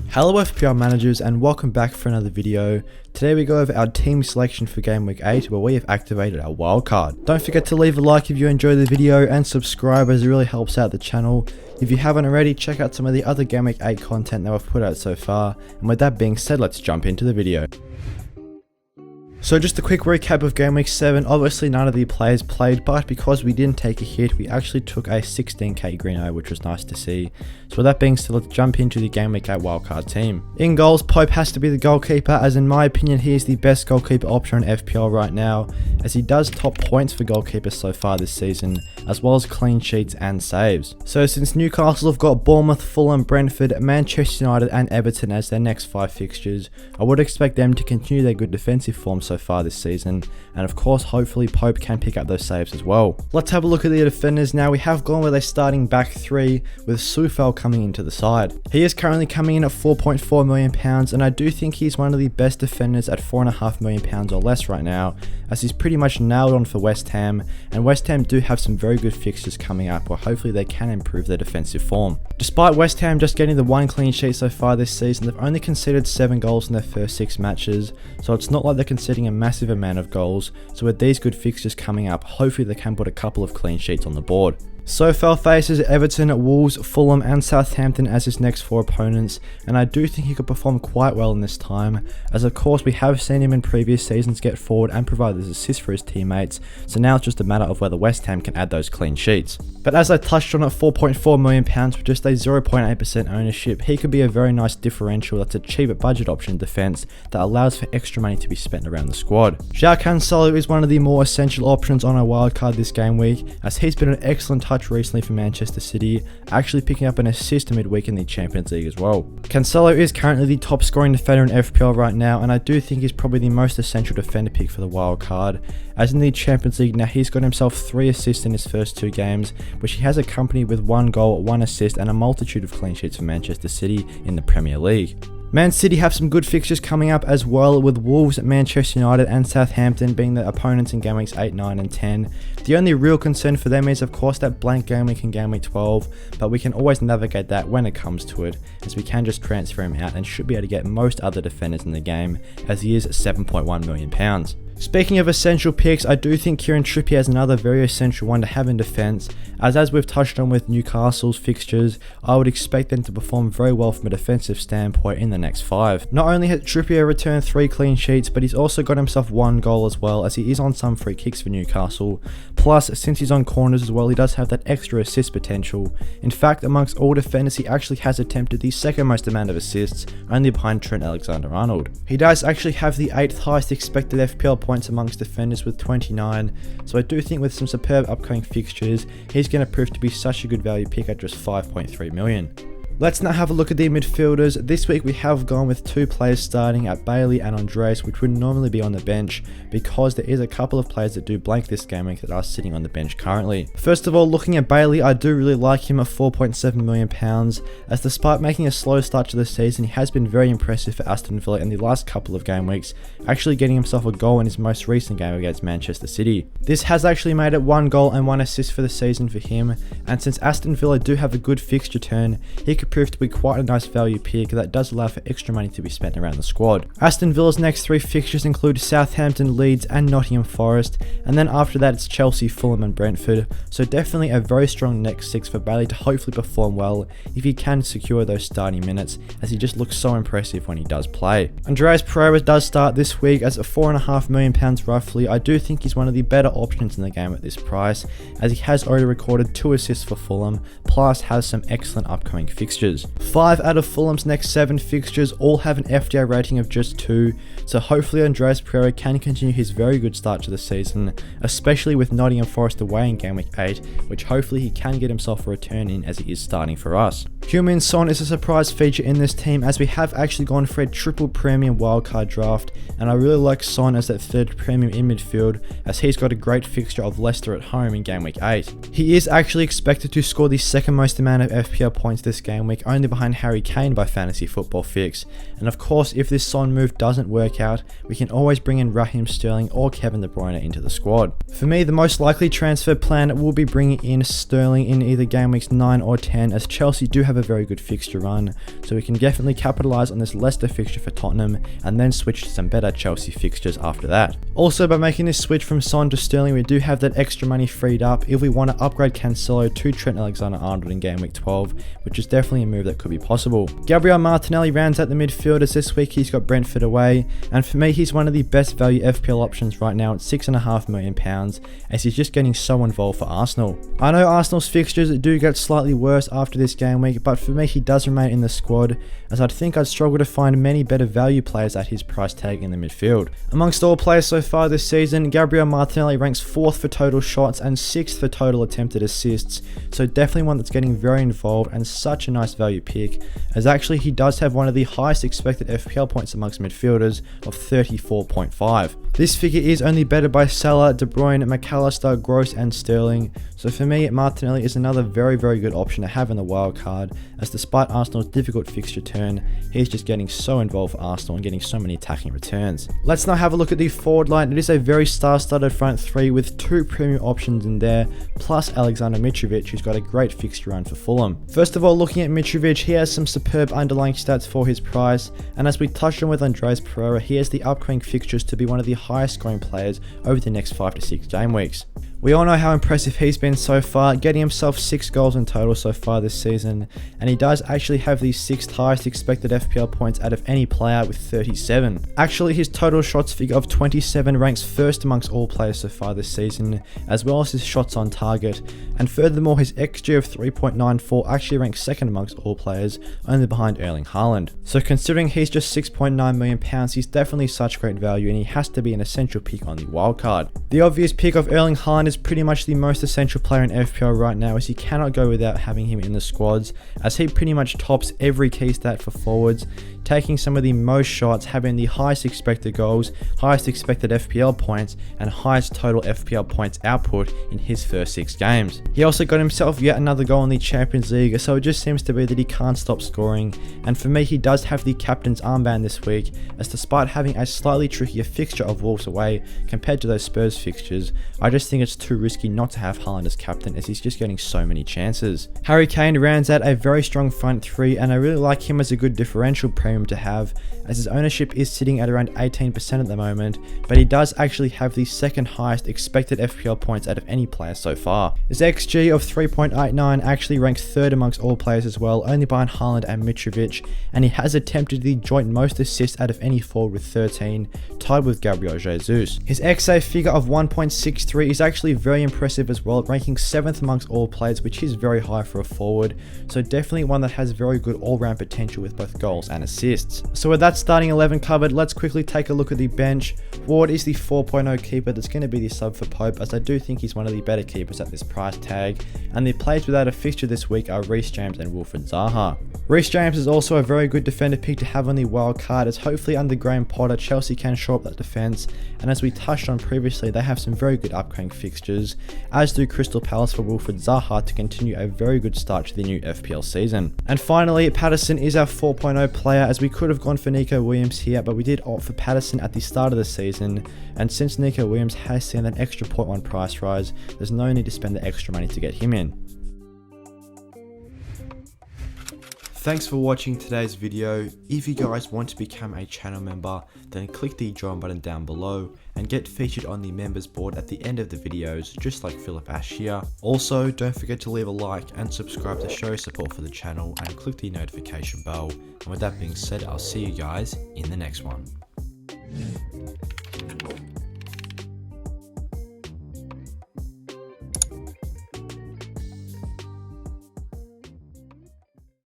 Hello FPL managers and welcome back for another video. Today we go over our team selection for game week 8 where we have activated our wildcard. Don't forget to leave a like if you enjoy the video and subscribe as it really helps out the channel. If you haven't already, check out some of the other game week 8 content that we've put out so far. And with that being said, let's jump into the video. So just a quick recap of game week 7, obviously none of the players played, but because we didn't take a hit, we actually took a 16k green eye, which was nice to see. So with that being said, let's jump into the game week 8 wildcard team. In goals, Pope has to be the goalkeeper, as in my opinion he is the best goalkeeper option on FPL right now, as he does top points for goalkeepers so far this season, as well as clean sheets and saves. So since Newcastle have got Bournemouth, Fulham, Brentford, Manchester United and Everton as their next 5 fixtures, I would expect them to continue their good defensive form so far this season, and of course hopefully Pope can pick up those saves as well. Let's have a look at the defenders now. We have gone with a starting back 3 with Sufel coming into the side. He is currently coming in at £4.4 million, and I do think he's one of the best defenders at £4.5 million or less right now, as he's pretty much nailed on for West Ham, and West Ham do have some very good fixtures coming up where hopefully they can improve their defensive form. Despite West Ham just getting the 1 clean sheet so far this season, they've only conceded 7 goals in their first 6 matches, so it's not like they're conceding a massive amount of goals. So with these good fixtures coming up, hopefully they can put a couple of clean sheets on the board. Sofel faces Everton, Wolves, Fulham and Southampton as his next 4 opponents, and I do think he could perform quite well in this time, as of course we have seen him in previous seasons get forward and provide those assists for his teammates, so now it's just a matter of whether West Ham can add those clean sheets. But as I touched on, at £4.4 million with just a 0.8% ownership, he could be a very nice differential that's a cheap budget option in defence that allows for extra money to be spent around the squad. João Cancelo is one of the more essential options on our wildcard this game week, as he's been an excellent touch recently for Manchester City, actually picking up an assist midweek in the Champions League as well. Cancelo is currently the top scoring defender in FPL right now, and I do think he's probably the most essential defender pick for the wild card, as in the Champions League now he's got himself 3 assists in his first 2 games, which he has accompanied with 1 goal, 1 assist and a multitude of clean sheets for Manchester City in the Premier League. Man City have some good fixtures coming up as well, with Wolves, Manchester United and Southampton being the opponents in game weeks 8, 9 and 10. The only real concern for them is of course that blank game week in game week 12, but we can always navigate that when it comes to it, as we can just transfer him out and should be able to get most other defenders in the game, as he is £7.1 million. Speaking of essential picks, I do think Kieran Trippier is another very essential one to have in defence, as we've touched on with Newcastle's fixtures, I would expect them to perform very well from a defensive standpoint in the next 5. Not only has Trippier returned 3 clean sheets, but he's also got himself 1 goal as well, as he is on some free kicks for Newcastle. Plus, since he's on corners as well, he does have that extra assist potential. In fact, amongst all defenders, he actually has attempted the 2nd most amount of assists, only behind Trent Alexander-Arnold. He does actually have the 8th highest expected FPL points amongst defenders with 29, so I do think with some superb upcoming fixtures, he's going to prove to be such a good value pick at just 5.3 million. Let's now have a look at the midfielders. This week we have gone with 2 players starting at Bailey and Andreas, which would normally be on the bench, because there is a couple of players that do blank this game week that are sitting on the bench currently. First of all, looking at Bailey, I do really like him at £4.7 million, as despite making a slow start to the season, he has been very impressive for Aston Villa in the last couple of game weeks, actually getting himself a goal in his most recent game against Manchester City. This has actually made it 1 goal and 1 assist for the season for him, and since Aston Villa do have a good fixture turn, he could prove to be quite a nice value pick that does allow for extra money to be spent around the squad. Aston Villa's next 3 fixtures include Southampton, Leeds and Nottingham Forest, and then after that it's Chelsea, Fulham and Brentford, so definitely a very strong next 6 for Bailey to hopefully perform well if he can secure those starting minutes, as he just looks so impressive when he does play. Andreas Pereira does start this week as at £4.5 million roughly. I do think he's one of the better options in the game at this price, as he has already recorded 2 assists for Fulham, plus has some excellent upcoming fixtures. 5 out of Fulham's next 7 fixtures all have an FDI rating of just 2, so hopefully Andreas Pereira can continue his very good start to the season, especially with Nottingham Forest away in game week 8, which hopefully he can get himself a return in as he is starting for us. Heung-min Son is a surprise feature in this team, as we have actually gone for a triple premium wildcard draft, and I really like Son as that 3rd premium in midfield, as he's got a great fixture of Leicester at home in game week 8. He is actually expected to score the 2nd most amount of FPL points this game game week, only behind Harry Kane by Fantasy Football Fix. And of course, if this Son move doesn't work out, we can always bring in Raheem Sterling or Kevin De Bruyne into the squad. For me, the most likely transfer plan will be bringing in Sterling in either game weeks 9 or 10, as Chelsea do have a very good fixture run, so we can definitely capitalise on this Leicester fixture for Tottenham and then switch to some better Chelsea fixtures after that. Also, by making this switch from Son to Sterling, we do have that extra money freed up if we want to upgrade Cancelo to Trent Alexander-Arnold in game week 12, which is definitely a move that could be possible. Gabriel Martinelli rounds out the midfielders this week. He's got Brentford away, and for me, he's one of the best value FPL options right now at £6.5 million, as he's just getting so involved for Arsenal. I know Arsenal's fixtures do get slightly worse after this game week, but for me, he does remain in the squad, as I'd think I'd struggle to find many better value players at his price tag in the midfield. Amongst all players so far this season, Gabriel Martinelli ranks 4th for total shots and 6th for total attempted assists, so definitely one that's getting very involved and such a nice value pick, as actually he does have one of the highest expected FPL points amongst midfielders of 34.5. This figure is only bettered by Salah, De Bruyne, McAllister, Gross and Sterling, so for me, Martinelli is another very good option to have in the wildcard, as despite Arsenal's difficult fixture turn, he's just getting so involved for Arsenal and getting so many attacking returns. Let's now have a look at the forward line. It is a very star-studded front three with 2 premium options in there, plus Alexander Mitrovic, who's got a great fixture run for Fulham. First of all, looking at Mitrovic, he has some superb underlying stats for his price, and as we touched on with Andreas Pereira, he has the upcoming fixtures to be one of the highest scoring players over the next 5 to 6 game weeks. We all know how impressive he's been so far, getting himself 6 goals in total so far this season, and he does actually have the 6th highest expected FPL points out of any player with 37. Actually, his total shots figure of 27 ranks 1st amongst all players so far this season, as well as his shots on target, and furthermore his XG of 3.94 actually ranks 2nd amongst all players, only behind Erling Haaland. So considering he's just £6.9 million, he's definitely such great value, and he has to be an essential pick on the wildcard. The obvious pick of Erling Haaland is pretty much the most essential player in FPL right now, as you cannot go without having him in the squads, as he pretty much tops every key stat for forwards, taking some of the most shots, having the highest expected goals, highest expected FPL points, and highest total FPL points output in his first 6 games. He also got himself yet another goal in the Champions League, so it just seems to be that he can't stop scoring, and for me, he does have the captain's armband this week, as despite having a slightly trickier fixture of Wolves away compared to those Spurs fixtures, I just think it's too risky not to have Haaland as captain, as he's just getting so many chances. Harry Kane rounds out a very strong front three, and I really like him as a good differential premium to have, as his ownership is sitting at around 18% at the moment, but he does actually have the 2nd highest expected FPL points out of any player so far. His XG of 3.89 actually ranks 3rd amongst all players as well, only behind Haaland and Mitrovic, and he has attempted the joint most assists out of any forward with 13, tied with Gabriel Jesus. His XA figure of 1.63 is actually very impressive as well, ranking 7th amongst all players, which is very high for a forward, so definitely one that has very good all-round potential with both goals and assists. So with that starting 11 covered, let's quickly take a look at the bench. Ward is the 4.0 keeper that's going to be the sub for Pope, as I do think he's one of the better keepers at this price tag, and the players without a fixture this week are Reece James and Wilfried Zaha. Reece James is also a very good defender pick to have on the wild card, as hopefully under Graham Potter, Chelsea can shore up that defence, and as we touched on previously, they have some very good upcoming fixtures, as do Crystal Palace for Wilfried Zaha to continue a very good start to the new FPL season. And finally, Patterson is our 4.0 player, as we could have gone for Nico Williams here, but we did opt for Patterson at the start of the season, and since Nico Williams has seen an extra 0.1 price rise, there's no need to spend the extra money to get him in. Thanks for watching today's video. If you guys want to become a channel member, then click the join button down below and get featured on the members board at the end of the videos, just like Philip Ash here. Also, don't forget to leave a like and subscribe to show support for the channel, and click the notification bell. And with that being said, I'll see you guys in the next one.